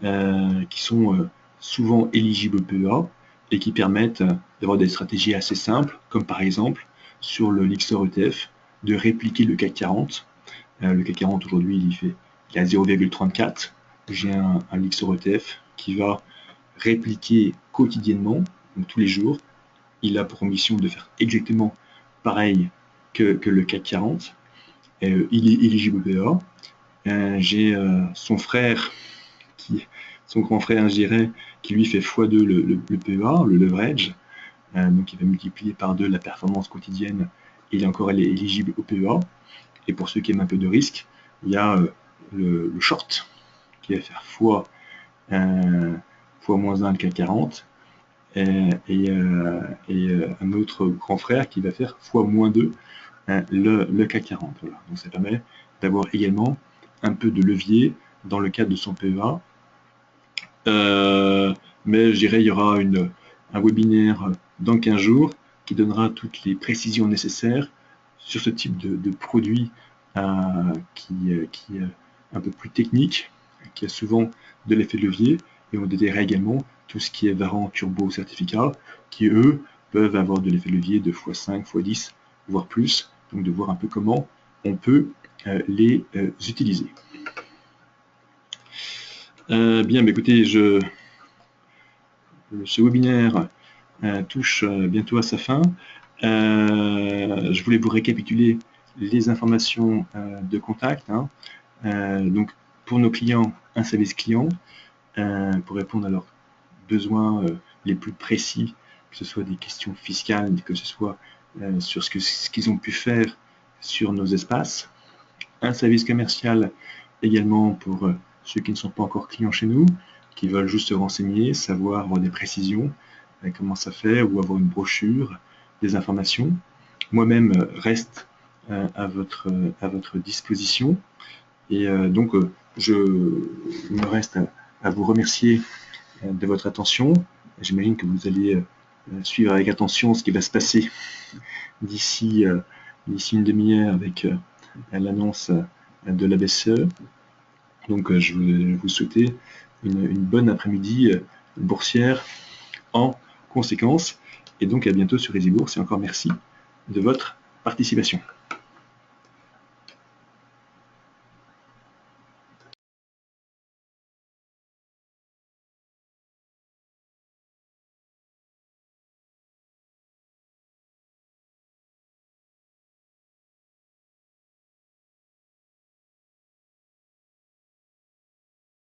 Speaker 1: qui sont souvent éligibles au PEA et qui permettent d'avoir des stratégies assez simples, comme par exemple sur le Lixor ETF, de répliquer le CAC 40. Le CAC 40 aujourd'hui il est à 0,34. J'ai un Lixor ETF qui va répliquer quotidiennement, donc tous les jours. Il a pour mission de faire exactement pareil que le CAC 40. Il est éligible au PEA. J'ai son frère, son grand frère, je dirais, qui lui fait x2 le PEA, le leverage. Donc il va multiplier par 2 la performance quotidienne, et elle est éligible au PEA. Et pour ceux qui aiment un peu de risque, il y a le short qui va faire x-1 le CAC 40, et un autre grand frère qui va faire x-2 le CAC 40. Voilà. Donc ça permet d'avoir également un peu de levier dans le cadre de son PEA. Mais je dirais il y aura un webinaire dans 15 jours qui donnera toutes les précisions nécessaires sur ce type de produit qui est un peu plus technique, qui a souvent de l'effet de levier, et on détaillera également tout ce qui est Varant Turbo Certificat, qui eux peuvent avoir de l'effet de levier de x5, x10, voire plus, donc de voir un peu comment on peut les utiliser. Bien, mais écoutez, ce webinaire touche bientôt à sa fin. Je voulais vous récapituler les informations de contact. Donc, pour nos clients, un service client pour répondre à leurs besoins les plus précis, que ce soit des questions fiscales, que ce soit sur ce qu'ils ont pu faire sur nos espaces. Un service commercial également pour ceux qui ne sont pas encore clients chez nous, qui veulent juste se renseigner, savoir, avoir des précisions, comment ça fait, ou avoir une brochure, des informations. Moi-même reste à votre disposition. Et donc, je me reste à vous remercier de votre attention. J'imagine que vous allez suivre avec attention ce qui va se passer d'ici une demi-heure avec l'annonce de la BCE. Donc, je vais vous souhaiter une bonne après-midi boursière en conséquence. Et donc, à bientôt sur EasyBourse. Et encore merci de votre participation.